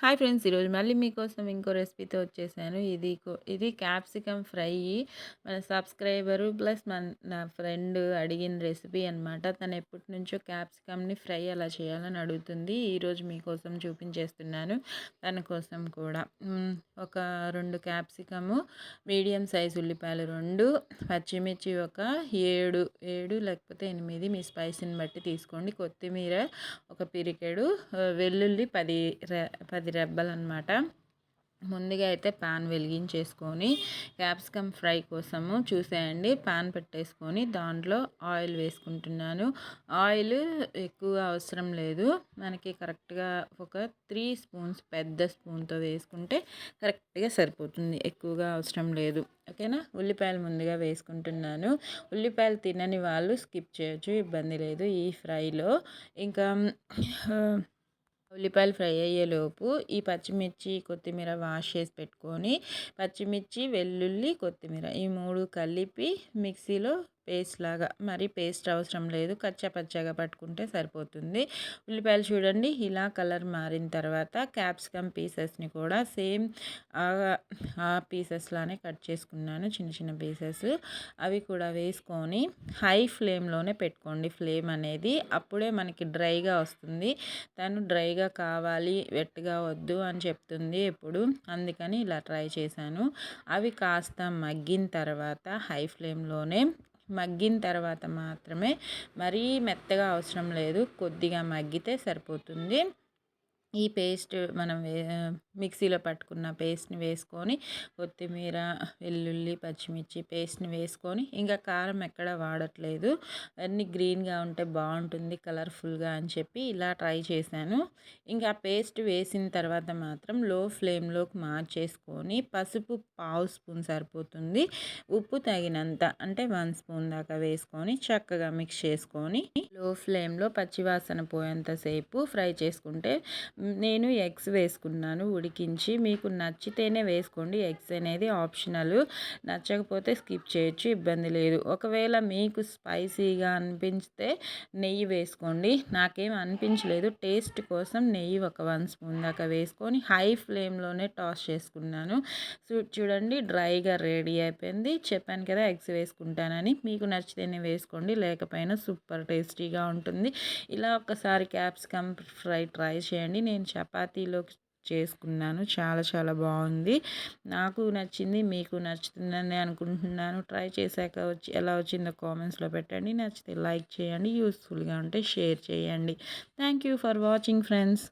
Hi friends! ఈరోజు మళ్ళీ మీకోసం ఇంకో రెసిపీతో వచ్చేసాను. ఇది క్యాప్సికమ్ ఫ్రై. మన సబ్స్క్రైబరు ప్లస్ నా ఫ్రెండ్ అడిగిన రెసిపీ అనమాట. తను ఎప్పటినుంచో క్యాప్సికమ్‌ని ఫ్రై ఎలా చేయాలని అడుగుతుంది. ఈరోజు మీకోసం చూపించేస్తున్నాను. తన కోసం కూడా. ఒక 2 క్యాప్సికము, మీడియం సైజ్ ఉల్లిపాయలు 2, పచ్చిమిర్చి ఒక 7 లేకపోతే 8 మీ స్పైసీని బట్టి తీసుకోండి. కొత్తిమీర ఒక పిరికెడు, వెల్లుల్లి 10 రెబ్బలనమాట. ముందుగా అయితే పాన్ వెలిగించేసుకొని క్యాప్సికమ్ ఫ్రై కోసము చూసేయండి. పాన్ పెట్టేసుకొని దాంట్లో ఆయిల్ వేసుకుంటున్నాను. ఆయిల్ ఎక్కువ అవసరం లేదు. మనకి కరెక్ట్గా ఒక 3 స్పూన్స్ పెద్ద స్పూన్తో వేసుకుంటే కరెక్ట్గా సరిపోతుంది. ఎక్కువగా అవసరం లేదు. ఓకేనా. ఉల్లిపాయలు ముందుగా వేసుకుంటున్నాను. ఉల్లిపాయలు తినని వాళ్ళు స్కిప్ చేయొచ్చు, ఇబ్బంది లేదు ఈ ఫ్రైలో. ఇంకా ఉల్లిపాయలు ఫ్రై అయ్యేలోపు ఈ పచ్చిమిర్చి, కొత్తిమీర వాష్ చేసి పెట్టుకొని, పచ్చిమిర్చి, వెల్లుల్లి, కొత్తిమీర ఈ 3 కలిపి మిక్సీలో పేస్ట్ లాగా, మరి పేస్ట్ అవసరం లేదు, కచ్చా పచ్చాగా పట్టుకుంటే సరిపోతుంది. ఉల్లిపాయలు చూడండి ఇలా కలర్ మారిన తర్వాత క్యాప్సికమ్ పీసెస్ని కూడా సేమ్ ఆ పీసెస్లానే కట్ చేసుకున్నాను, చిన్న చిన్న పీసెస్. అవి కూడా వేసుకొని హై ఫ్లేమ్లోనే పెట్టుకోండి. ఫ్లేమ్ అనేది అప్పుడే మనకి డ్రైగా వస్తుంది. తను డ్రైగా కావాలి, వెట్గా వద్దు అని చెప్తుంది ఎప్పుడు. అందుకని ఇలా ట్రై చేశాను. అవి కాస్త మగ్గిన తర్వాత హై ఫ్లేమ్లోనే మగ్గిన తర్వాత మాత్రమే, మరీ మెత్తగా అవసరం లేదు, కొద్దిగా మగ్గితే సరిపోతుంది. ఈ పేస్ట్ మనం మిక్సీలో పట్టుకున్న పేస్ట్ని వేసుకొని, కొత్తిమీర, వెల్లుల్లి, పచ్చిమిర్చి పేస్ట్ని వేసుకొని, ఇంకా కారం ఎక్కడ వాడట్లేదు, అన్నీ గ్రీన్గా ఉంటే బాగుంటుంది కలర్ఫుల్గా అని చెప్పి ఇలా ట్రై చేశాను. ఇంకా పేస్ట్ వేసిన తర్వాత మాత్రం లో ఫ్లేమ్లోకి మార్చేసుకొని పసుపు 1/2 స్పూన్ సరిపోతుంది, ఉప్పు తగినంత అంటే 1 స్పూన్ దాకా వేసుకొని చక్కగా మిక్స్ చేసుకొని లో ఫ్లేమ్లో పచ్చివాసన పోయేంతసేపు ఫ్రై చేసుకుంటే, నేను ఎగ్స్ వేసుకున్నాను ఉడికించి. మీకు నచ్చితేనే వేసుకోండి, ఎగ్స్ అనేది ఆప్షనల్, నచ్చకపోతే స్కిప్ చేయొచ్చు, ఇబ్బంది లేదు. ఒకవేళ మీకు స్పైసీగా అనిపిస్తే నెయ్యి వేసుకోండి. నాకేం అనిపించలేదు, టేస్ట్ కోసం నెయ్యి ఒక 1 స్పూన్ దాకా వేసుకొని హై ఫ్లేమ్లోనే టాస్ చేసుకున్నాను. చూడండి డ్రైగా రెడీ అయిపోయింది. చెప్పాను కదా ఎగ్స్ వేసుకుంటానని, మీకు నచ్చితేనే వేసుకోండి, లేకపోయినా సూపర్ టేస్టీగా ఉంటుంది. ఇలా ఒక్కసారి క్యాప్సికమ్ ఫ్రై ట్రై చేయండి. నేను చపాతీలోకి చేసుకున్నాను, చాలా చాలా బాగుంది, నాకు నచ్చింది, మీకు నచ్చుతుందని అనుకుంటున్నాను. ట్రై చేశాక ఎలా వచ్చిందో కామెంట్స్లో పెట్టండి. నచ్చితే లైక్ చేయండి, యూస్ఫుల్గా ఉంటే షేర్ చేయండి. Thank you for watching friends.